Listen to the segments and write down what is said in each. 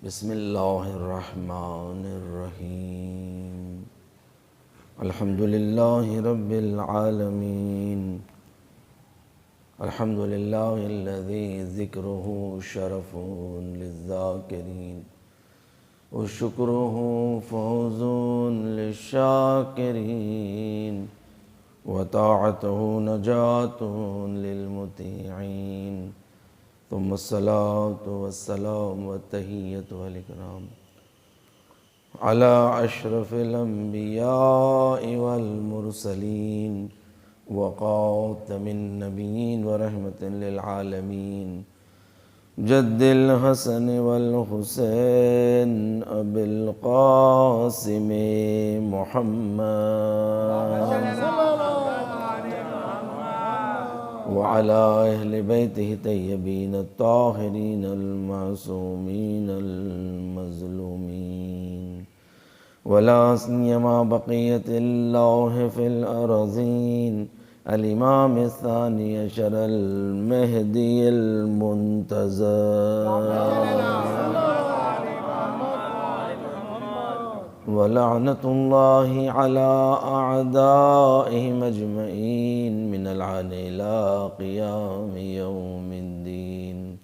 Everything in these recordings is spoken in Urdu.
بسم اللہ الرحمن الرحیم الحمد للہ رب العالمین الحمد للہ الذی ذکرہ شرف للذاکرین وشکرہ فوز للشاکرین وطاعتہ نجات للمطیعین ثم الصلاة والسلام والتحیۃ والاکرام علی اشرف الانبیاء والمرسلین وخاتم النبیین ورحمۃ للعالمین جد الحسن والحسین ابی القاسم محمد وعلى أهل بيته الطيبين الطاهرين المعصومين المظلومين ولا سيما بقية الله في الأرضين الإمام الثاني عشر المهدي المنتظر ولعنة الله على أعدائهم أجمعين من العن إلى قيام يوم الدين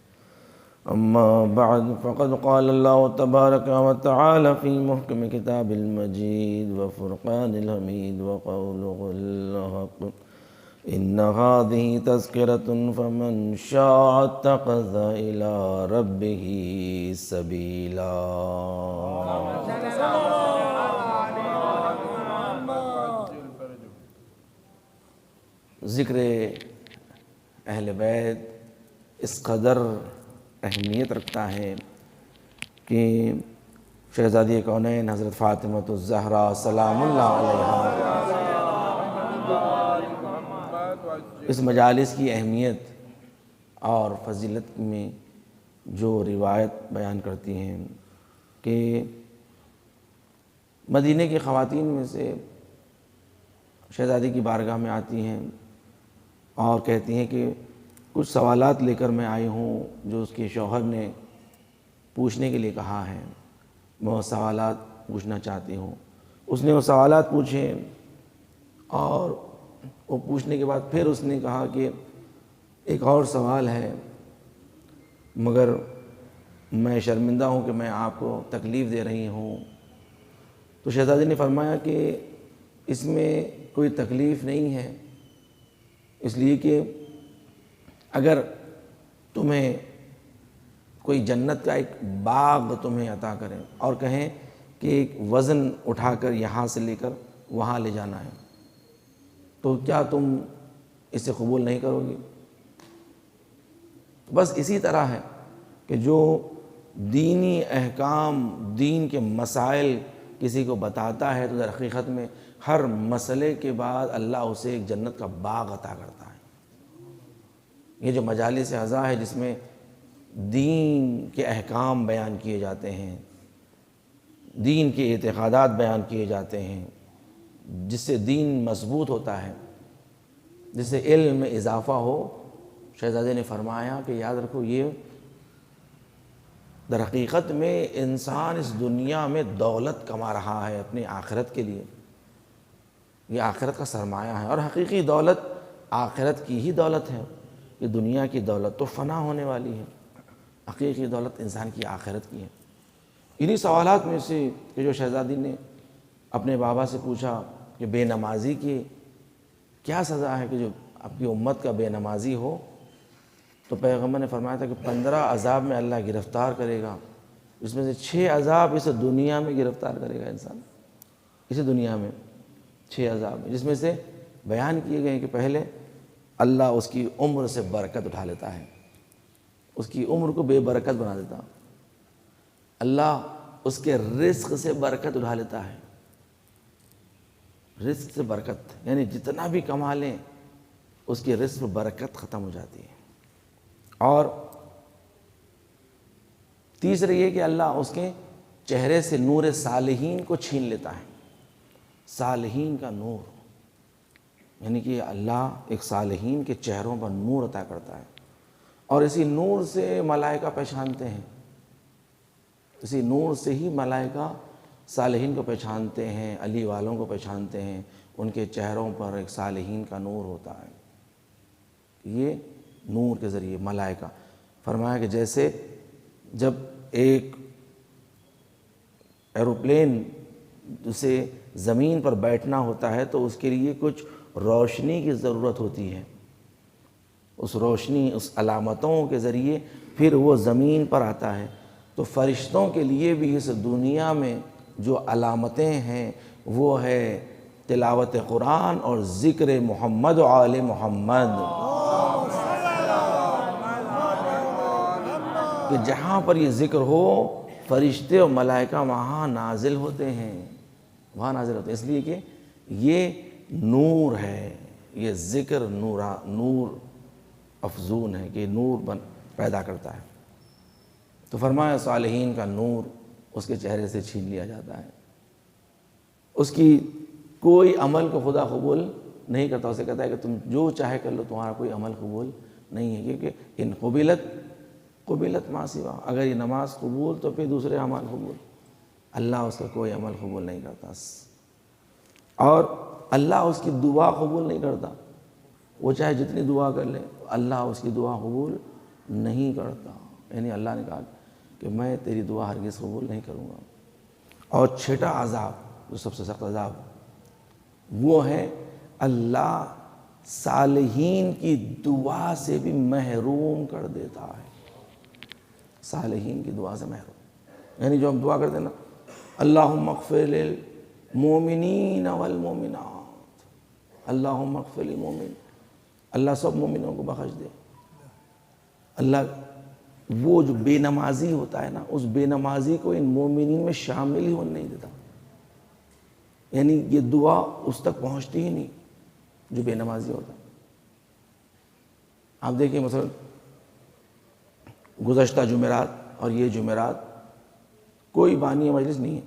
أما بعد فقد قال الله تبارك وتعالى في محكم كتاب المجيد وفرقان الحميد وقوله الحق إن هذه تذكرة فمن شاء اتخذ إلى ربه سبيلا ذکر اہل بیت اس قدر اہمیت رکھتا ہے کہ شہزادی کونین حضرت فاطمہ الزہرا سلام اللہ علیہا اس مجالس کی اہمیت اور فضیلت میں جو روایت بیان کرتی ہیں کہ مدینہ کی خواتین میں سے شہزادی کی بارگاہ میں آتی ہیں اور کہتی ہیں کہ کچھ سوالات لے کر میں آئی ہوں جو اس کے شوہر نے پوچھنے کے لیے کہا ہے، میں وہ سوالات پوچھنا چاہتی ہوں۔ اس نے وہ سوالات پوچھے اور وہ پوچھنے کے بعد پھر اس نے کہا کہ ایک اور سوال ہے مگر میں شرمندہ ہوں کہ میں آپ کو تکلیف دے رہی ہوں۔ تو شہزادی نے فرمایا کہ اس میں کوئی تکلیف نہیں ہے، اس لیے کہ اگر تمہیں کوئی جنت کا ایک باغ تمہیں عطا کریں اور کہیں کہ ایک وزن اٹھا کر یہاں سے لے کر وہاں لے جانا ہے تو کیا تم اسے قبول نہیں کرو گی؟ بس اسی طرح ہے کہ جو دینی احکام، دین کے مسائل کسی کو بتاتا ہے تو در حقیقت میں ہر مسئلے کے بعد اللہ اسے ایک جنت کا باغ عطا کرتا ہے۔ یہ جو مجالس عزا ہے جس میں دین کے احکام بیان کیے جاتے ہیں، دین کے اعتقادات بیان کیے جاتے ہیں، جس سے دین مضبوط ہوتا ہے، جس سے علم میں اضافہ ہو، شہزادے نے فرمایا کہ یاد رکھو یہ در حقیقت میں انسان اس دنیا میں دولت کما رہا ہے اپنی آخرت کے لیے، یہ آخرت کا سرمایہ ہے، اور حقیقی دولت آخرت کی ہی دولت ہے۔ یہ دنیا کی دولت تو فنا ہونے والی ہے، حقیقی دولت انسان کی آخرت کی ہے۔ انہی سوالات میں سے کہ جو شہزادی نے اپنے بابا سے پوچھا کہ بے نمازی کی کیا سزا ہے، کہ جو آپ کی امت کا بے نمازی ہو، تو پیغمبر نے فرمایا تھا کہ 15 عذاب میں اللہ گرفتار کرے گا، اس میں سے 6 عذاب اس دنیا میں گرفتار کرے گا انسان، اسی دنیا میں 6 عذاب، جس میں سے بیان کیے گئے ہیں کہ پہلے اللہ اس کی عمر سے برکت اٹھا لیتا ہے، اس کی عمر کو بے برکت بنا دیتا، اللہ اس کے رزق سے برکت اٹھا لیتا ہے، رزق سے برکت یعنی جتنا بھی کما لیں اس کی رزق میں برکت ختم ہو جاتی ہے۔ اور تیسرے یہ کہ اللہ اس کے چہرے سے نور صالحین کو چھین لیتا ہے، صالحین کا نور، یعنی کہ اللہ ایک صالحین کے چہروں پر نور عطا کرتا ہے، اور اسی نور سے ملائکہ پہچانتے ہیں اسی نور سے ہی ملائکہ صالحین کو پہچانتے ہیں، علی والوں کو پہچانتے ہیں، ان کے چہروں پر ایک صالحین کا نور ہوتا ہے۔ یہ نور کے ذریعے ملائکہ فرمایا کہ جیسے جب ایک ایروپلین اسے زمین پر بیٹھنا ہوتا ہے تو اس کے لیے کچھ روشنی کی ضرورت ہوتی ہے، اس روشنی، اس علامتوں کے ذریعے پھر وہ زمین پر آتا ہے۔ تو فرشتوں کے لیے بھی اس دنیا میں جو علامتیں ہیں وہ ہے تلاوت قرآن اور ذکر محمد و آل محمد، کہ جہاں پر یہ ذکر ہو فرشتے اور ملائکہ وہاں نازل ہوتے ہیں، وہاں نازل ہوتے ہیں، اس لیے کہ یہ نور ہے، یہ ذکر نور افزون ہے کہ نور پیدا کرتا ہے۔ تو فرمایا صالحین کا نور اس کے چہرے سے چھین لیا جاتا ہے، اس کی کوئی عمل کو خدا قبول نہیں کرتا، اسے کہتا ہے کہ تم جو چاہے کر لو، تمہارا کوئی عمل قبول نہیں ہے، کیونکہ ان قبلت ما سوا، اگر یہ نماز قبول تو پھر دوسرے عمل قبول، اللہ اس کا کوئی عمل قبول نہیں کرتا، اور اللہ اس کی دعا قبول نہیں کرتا، وہ چاہے جتنی دعا کر لے اللہ اس کی دعا قبول نہیں کرتا، یعنی اللہ نے کہا کہ میں تیری دعا ہرگز قبول نہیں کروں گا۔ اور چھٹا عذاب، جو سب سے سخت عذاب، وہ ہے اللہ صالحین کی دعا سے بھی محروم کر دیتا ہے، صالحین کی دعا سے محروم، یعنی جو ہم دعا کرتے ہیں نا، اللہم اغفر للمؤمنین والمؤمنات، اللہم اغفر للمؤمنین، اللہ سب مومنوں کو بخش دے۔ اللہ وہ جو بے نمازی ہوتا ہے نا، اس بے نمازی کو ان مومنین میں شامل ہی ہونے نہیں دیتا، یعنی یہ دعا اس تک پہنچتی ہی نہیں جو بے نمازی ہوتا ہے۔ آپ دیکھیں مثلا گزشتہ جمعرات اور یہ جمعرات کوئی بانی مجلس نہیں ہے،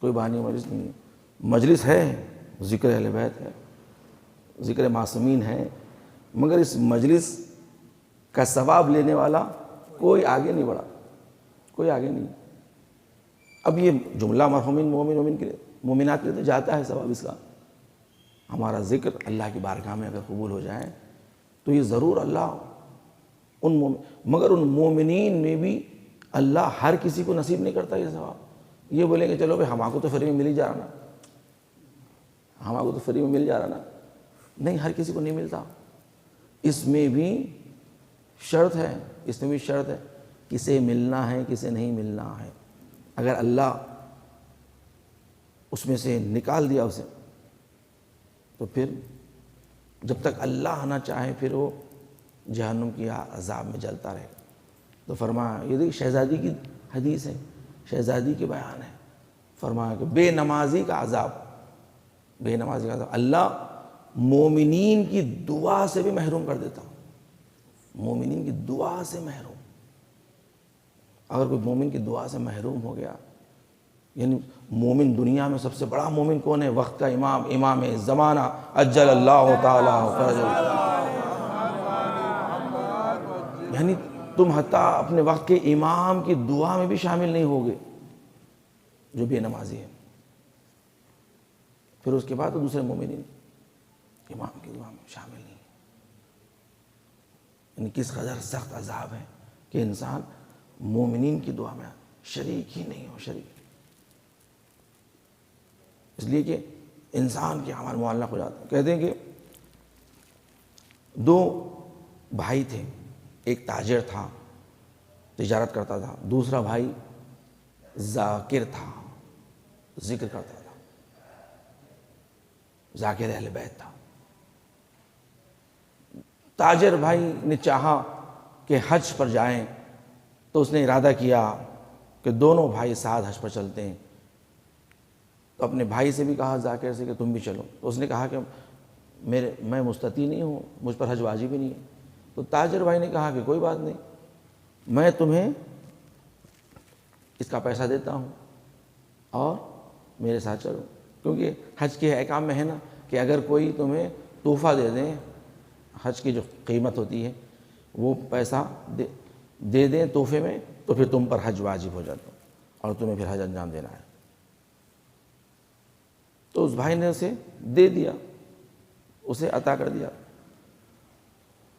کوئی بانی مجلس نہیں ہے، مجلس ہے، ذکر اہل بیت ہے، ذکر معصومین ہے، مگر اس مجلس کا ثواب لینے والا کوئی آگے نہیں بڑھا، کوئی آگے نہیں۔ اب یہ جملہ مرحومین مومن کے لیے، مومنات کے لیے تو جاتا ہے ثواب اس کا، ہمارا ذکر اللہ کی بارگاہ میں اگر قبول ہو جائے تو یہ ضرور اللہ مگر ان مومنین میں بھی اللہ ہر کسی کو نصیب نہیں کرتا یہ ثواب۔ یہ بولیں کہ چلو بھائی ہمارے کو تو فری میں مل ہی جا رہا نا، ہمارے کو تو فری میں مل جا رہا نا، نہیں، ہر کسی کو نہیں ملتا، اس میں بھی شرط ہے، اس میں بھی شرط ہے، کسے ملنا ہے کسے نہیں ملنا ہے۔ اگر اللہ اس میں سے نکال دیا اسے تو پھر جب تک اللہ نہ چاہے پھر وہ جہنم کی عذاب میں جلتا رہے گا۔ تو فرمایا، یہ دیکھ شہزادی کی حدیث ہے، شہزادی کے بیان ہے، فرمایا کہ بے نمازی کا عذاب، بے نمازی کا عذاب اللہ مومنین کی دعا سے بھی محروم کر دیتا ہوں، مومنین کی دعا سے محروم۔ اگر کوئی مومن کی دعا سے محروم ہو گیا، یعنی مومن دنیا میں سب سے بڑا مومن کون ہے؟ وقت کا امام زمانہ اجل اللہ تعالی فرجہ، یعنی تم حتیٰ اپنے وقت کے امام کی دعا میں بھی شامل نہیں ہوگے جو بے نمازی ہے، پھر اس کے بعد تو دوسرے مومنین امام کی دعا میں شامل نہیں، یعنی کس قدر سخت عذاب ہے کہ انسان مومنین کی دعا میں شریک ہی نہیں ہو، شریک، اس لیے کہ انسان کے اعمال معلق ہو جاتے ہیں۔ کہتے ہیں کہ دو بھائی تھے، ایک تاجر تھا، تجارت کرتا تھا، دوسرا بھائی ذاکر تھا، ذکر کرتا تھا، ذاکر اہل بیت تھا۔ تاجر بھائی نے چاہا کہ حج پر جائیں تو اس نے ارادہ کیا کہ دونوں بھائی ساتھ حج پر چلتے ہیں، تو اپنے بھائی سے بھی کہا ذاکر سے کہ تم بھی چلو، تو اس نے کہا کہ میں مستطیع نہیں ہوں، مجھ پر حج واجب ہی نہیں ہے۔ تو تاجر بھائی نے کہا کہ کوئی بات نہیں، میں تمہیں اس کا پیسہ دیتا ہوں اور میرے ساتھ چلو، کیونکہ حج کے احکام میں ہے نا کہ اگر کوئی تمہیں تحفہ دے دیں، حج کی جو قیمت ہوتی ہے وہ پیسہ دے دیں تحفے میں تو پھر تم پر حج واجب ہو جاتا اور تمہیں پھر حج انجام دینا ہے۔ تو اس بھائی نے اسے دے دیا، اسے عطا کر دیا۔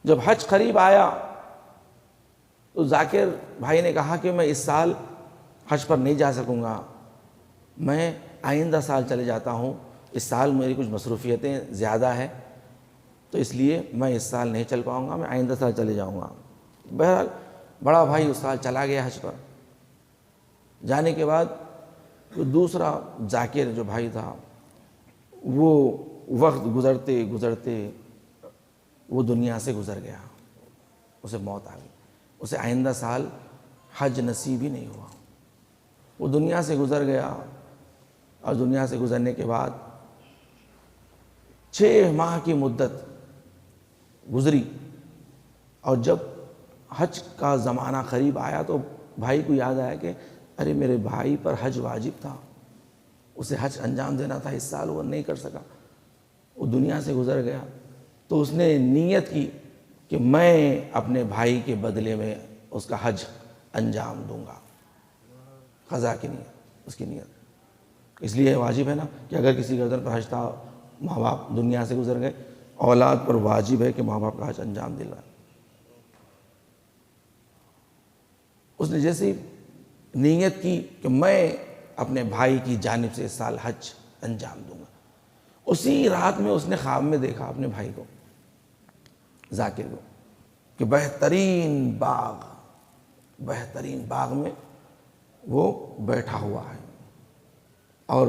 جب حج قریب آیا تو ذاکر بھائی نے کہا کہ میں اس سال حج پر نہیں جا سکوں گا، میں آئندہ سال چلے جاتا ہوں، اس سال میری کچھ مصروفیتیں زیادہ ہیں تو اس لیے میں اس سال نہیں چل پاؤں گا، میں آئندہ سال چلے جاؤں گا۔ بہرحال بڑا بھائی اس سال چلا گیا حج پر۔ جانے کے بعد دوسرا ذاکر جو بھائی تھا وہ وقت گزرتے گزرتے وہ دنیا سے گزر گیا، اسے موت آ گئی، اسے آئندہ سال حج نصیب ہی نہیں ہوا، وہ دنیا سے گزر گیا۔ اور دنیا سے گزرنے کے بعد 6 ماہ کی مدت گزری، اور جب حج کا زمانہ قریب آیا تو بھائی کو یاد آیا کہ ارے میرے بھائی پر حج واجب تھا، اسے حج انجام دینا تھا، اس سال وہ نہیں کر سکا، وہ دنیا سے گزر گیا۔ تو اس نے نیت کی کہ میں اپنے بھائی کے بدلے میں اس کا حج انجام دوں گا، قضا کی نیت، اس کی نیت۔ اس لیے واجب ہے نا کہ اگر کسی گردن پر حج تھا، ماں باپ دنیا سے گزر گئے، اولاد پر واجب ہے کہ ماں باپ کا حج انجام دلوائے۔ اس نے جیسی نیت کی کہ میں اپنے بھائی کی جانب سے اس سال حج انجام دوں گا، اسی رات میں اس نے خواب میں دیکھا اپنے بھائی کو، ذاکر کو، کہ بہترین باغ میں وہ بیٹھا ہوا ہے اور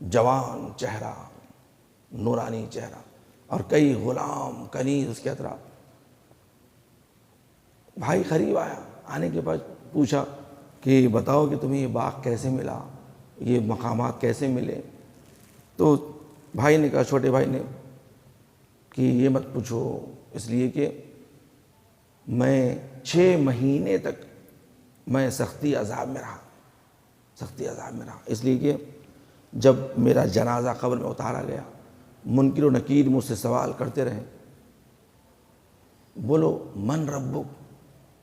جوان چہرہ، نورانی چہرہ، اور کئی غلام کنیز اس کے اطراف۔ بھائی قریب آیا، آنے کے بعد پوچھا کہ بتاؤ کہ تمہیں یہ باغ کیسے ملا، یہ مقامات کیسے ملے؟ تو بھائی نے کہا، چھوٹے بھائی نے، کہ یہ مت پوچھو، اس لیے کہ میں 6 مہینے تک میں سختی عذاب میں رہا، اس لیے کہ جب میرا جنازہ قبر میں اتارا گیا، منکر و نکیر مجھ سے سوال کرتے رہے، بولو من ربک،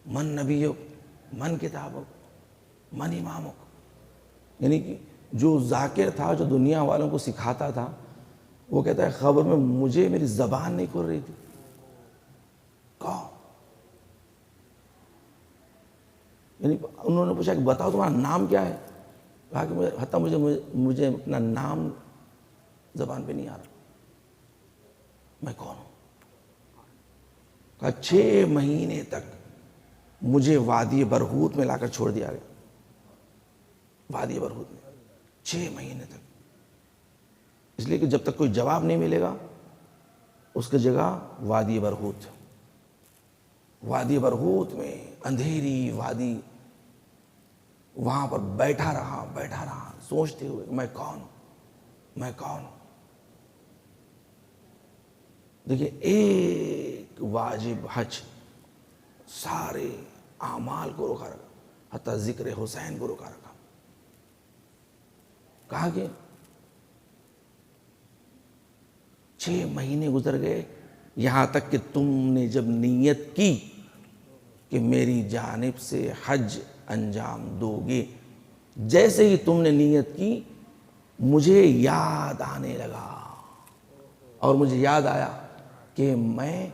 من نبیک، من کتابک، من امامک۔ یعنی کہ جو ذاکر تھا، جو دنیا والوں کو سکھاتا تھا، وہ کہتا ہے قبر میں مجھے میری زبان نہیں کھل رہی تھی، کہو۔ یعنی انہوں نے پوچھا کہ بتاؤ تمہارا نام کیا ہے؟ کہا کہ حتیٰ مجھے اپنا نام زبان پہ نہیں آ رہا، میں کون ہوں؟ کہا 6 مہینے تک مجھے وادی برہوت میں لا کر چھوڑ دیا گیا، وادی برہوت میں 6 مہینے تک، اس لیے کہ جب تک کوئی جواب نہیں ملے گا اس کی جگہ وادی برہوت میں اندھیری وادی، وہاں پر بیٹھا رہا سوچتے ہوئے کہ میں کون ہوں۔ دیکھیے، ایک واجب حج سارے اعمال کو روکا رکھا، حتیٰ ذکر حسین کو روکا رکھا۔ کہا کہ 6 مہینے گزر گئے، یہاں تک کہ تم نے جب نیت کی کہ میری جانب سے حج انجام دو گے، جیسے ہی تم نے نیت کی مجھے یاد آنے لگا، اور مجھے یاد آیا کہ میں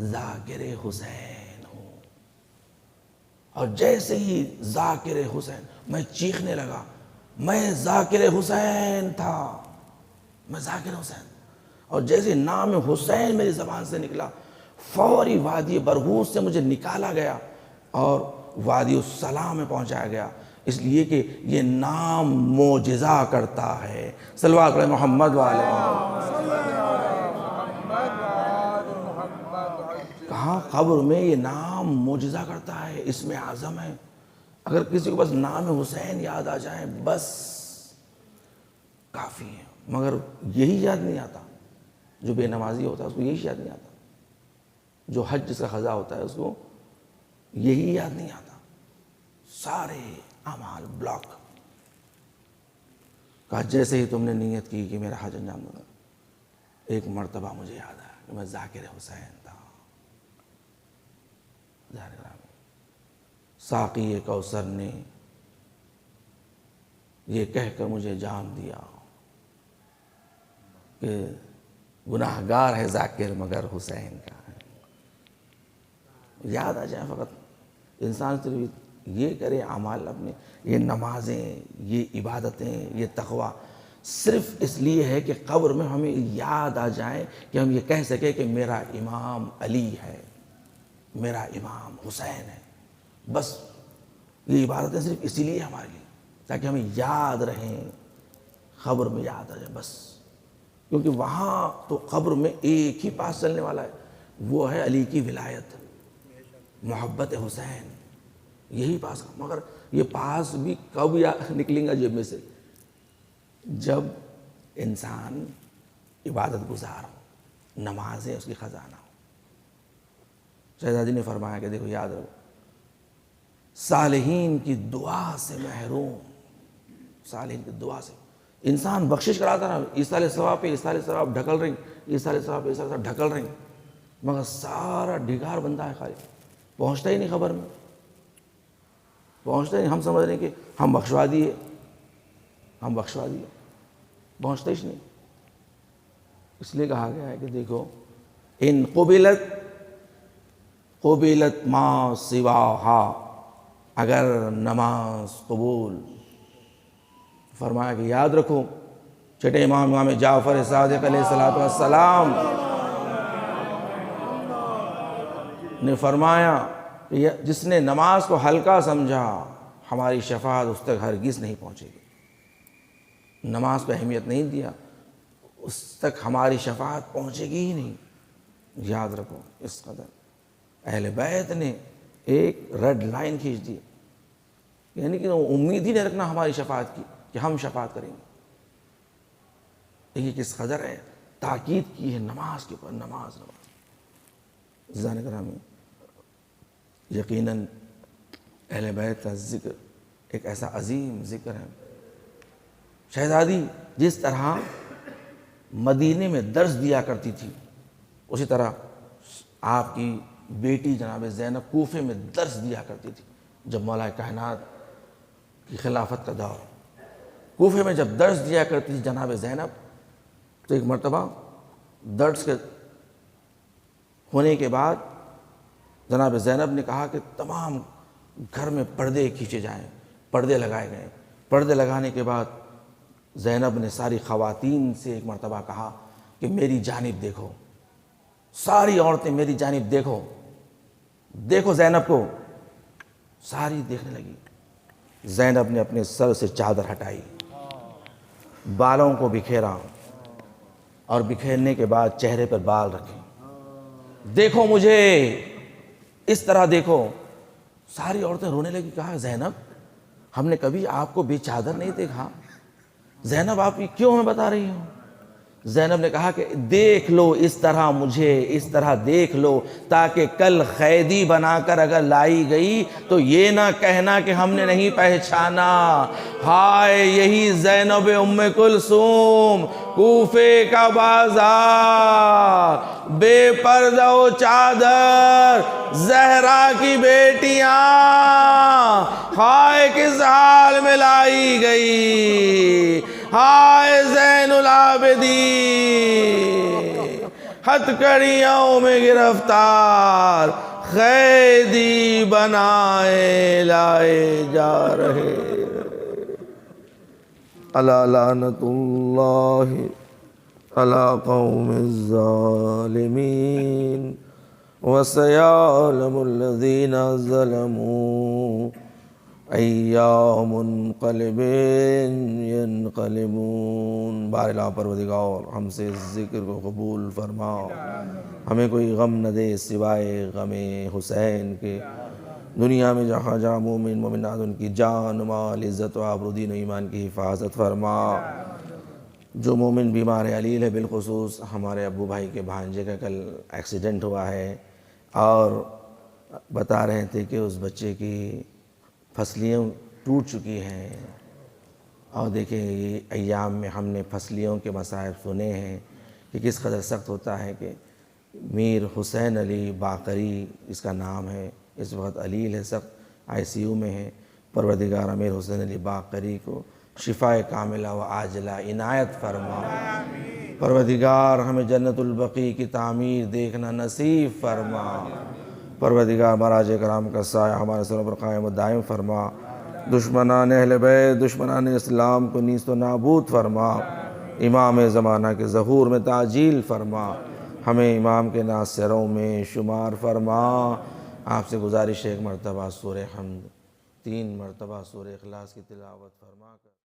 ذاکر حسین ہوں، اور جیسے ہی ذاکر حسین، میں چیخنے لگا، میں ذاکر حسین تھا، میں ذاکر حسین۔ اور جیسے نام حسین میری زبان سے نکلا، فوری وادی برہوت سے مجھے نکالا گیا اور وادی السلام میں پہنچایا گیا، اس لیے کہ یہ نام معجزہ کرتا ہے۔ صلوات علی محمد وعلی محمد۔ کہاں قبر میں یہ نام معجزہ کرتا ہے، اسم اعظم ہے۔ اگر کسی کو بس نام حسین یاد آ جائے بس کافی ہے، مگر یہی یاد نہیں آتا۔ جو بے نمازی ہوتا ہے اس کو یہی یاد نہیں آتا، جو حج جس کا قضا ہوتا ہے اس کو یہی یاد نہیں آتا، سارے اعمال بلاک۔ کہا جیسے ہی تم نے نیت کی کہ میرا حج انجام دوں گا، ایک مرتبہ مجھے یاد آیا کہ میں ذاکر حسین تھا۔ ساقی کوثر نے یہ کہہ کر مجھے جام دیا کہ گناہ گار ہے ذاکر مگر حسین کا ہے۔ یاد آ جائے فقط انسان صرف یہ کرے اعمال اپنے، یہ نمازیں، یہ عبادتیں، یہ تقوی صرف اس لیے ہے کہ قبر میں ہمیں یاد آ جائے کہ ہم یہ کہہ سکیں کہ میرا امام علی ہے، میرا امام حسین ہے۔ بس یہ عبادتیں صرف اسی لیے ہمارے لیے تاکہ ہمیں یاد رہیں، قبر میں یاد آ جائے بس، کیونکہ وہاں تو قبر میں ایک ہی پاس چلنے والا ہے، وہ ہے علی کی ولایت، محبت حسین، یہی پاس۔ مگر یہ پاس بھی کب یا نکلیں گا جیب میں سے؟ جب انسان عبادت گزار ہو، نمازیں اس کی خزانہ ہو۔ شہزادی نے فرمایا کہ دیکھو یاد رکھو، صالحین کی دعا سے محروم، صالحین کی دعا سے انسان بخشش کراتا رہا، ایصال ثواب پہ ایصال ثواب ڈھکل رہی، ایصال ثواب پہ ایصال ثواب ڈھکل رہی، مگر سارا ڈھگار بندہ ہے خالی، پہنچتا ہی نہیں خبر میں، پہنچتا ہی نہیں۔ ہم سمجھ رہے ہیں کہ ہم بخشوا دیے، ہم بخشوا دیے، پہنچتا ہی نہیں۔ اس لیے کہا گیا ہے کہ دیکھو ان قبلت ما سواہا، اگر نماز قبول، فرمایا کہ یاد رکھو چھٹے امام جعفر صادق علیہ السلام نے فرمایا کہ جس نے نماز کو ہلکا سمجھا ہماری شفاعت اس تک ہرگز نہیں پہنچے گی، نماز کو اہمیت نہیں دیا اس تک ہماری شفاعت پہنچے گی ہی نہیں۔ یاد رکھو اس قدر اہل بیت نے ایک ریڈ لائن کھینچ دی، یعنی کہ امید ہی نہیں رکھنا ہماری شفاعت کی کہ ہم شفاعت کریں گے۔ یہ کس قدر ہے تاکید کی ہے نماز کے اوپر، نماز۔ عزیزان گرامی، یقیناً اہل بیت کا ذکر ایک ایسا عظیم ذکر ہے۔ شہزادی جس طرح مدینے میں درس دیا کرتی تھی، اسی طرح آپ کی بیٹی جناب زینب کوفے میں درس دیا کرتی تھی۔ جب مولا کائنات کی خلافت کا دور، کوفے میں جب درس دیا کرتی تھی جناب زینب، تو ایک مرتبہ درس کے ہونے کے بعد جناب زینب نے کہا کہ تمام گھر میں پردے کھینچے جائیں، پردے لگائے گئے۔ پردے لگانے کے بعد زینب نے ساری خواتین سے ایک مرتبہ کہا کہ میری جانب دیکھو، ساری عورتیں میری جانب دیکھو، دیکھو زینب کو۔ ساری دیکھنے لگی۔ زینب نے اپنے سر سے چادر ہٹائی، بالوں کو بکھیرا، اور بکھیرنے کے بعد چہرے پر بال رکھے، دیکھو مجھے، اس طرح دیکھو۔ ساری عورتیں رونے لگی۔ کہا زینب ہم نے کبھی آپ کو بے چادر نہیں دیکھا، زینب آپ کیوں ہمیں بتا رہی ہو؟ زینب نے کہا کہ دیکھ لو اس طرح مجھے، اس طرح دیکھ لو تاکہ کل قیدی بنا کر اگر لائی گئی تو یہ نہ کہنا کہ ہم نے نہیں پہچانا۔ ہائے یہی زینب ام کلثوم، کوفے کا بازار، بے پردہ و چادر، زہرا کی بیٹیاں، ہائے کس حال میں لائی گئی، ہائے زین العابدین، ہتھکڑیوں میں گرفتار، قیدی بنائے لائے جا رہے۔ الا لعنت اللہ علی قوم الظالمین وسیعلم الذین ظلموا ایام منقلب ینقلبون۔ باراللہ پروردگار ہم سے اس ذکر کو قبول فرما، ہمیں کوئی غم نہ دے سوائے غم حسین کے۔ دنیا میں جہاں جہاں مومن مومنات ان کی جان مال عزت و آبرو دین و ایمان کی حفاظت فرما۔ جو مومن بیمار علیل ہے، بالخصوص ہمارے ابو بھائی کے بھانجے کا کل ایکسیڈنٹ ہوا ہے، اور بتا رہے تھے کہ اس بچے کی پھسلیاں ٹوٹ چکی ہیں، اور دیکھیں یہ ایام میں ہم نے پھسلیوں کے مصائب سنے ہیں کہ کس قدر سخت ہوتا ہے۔ کہ میر حسین علی باقری اس کا نام ہے، اس وقت علیل ہے سخت، ICU میں ہیں، پروردگار امیر حسین علی باقری کو شفاء کاملہ و عاجلہ عنایت فرما۔ پروردگار ہمیں جنت البقیع کی تعمیر دیکھنا نصیب فرما۔ پروردگار مراج کرام کا سایہ ہمارے سروں پر قائم و دائم فرما۔ دشمنان اہل بیت، دشمنان اسلام کو نیست و نابود فرما۔ امام زمانہ کے ظہور میں تعجیل فرما۔ ہمیں امام کے ناصروں میں شمار فرما۔ آپ سے گزارش ہے ایک مرتبہ سورہ حمد 3 مرتبہ سورہ اخلاص کی تلاوت فرما کر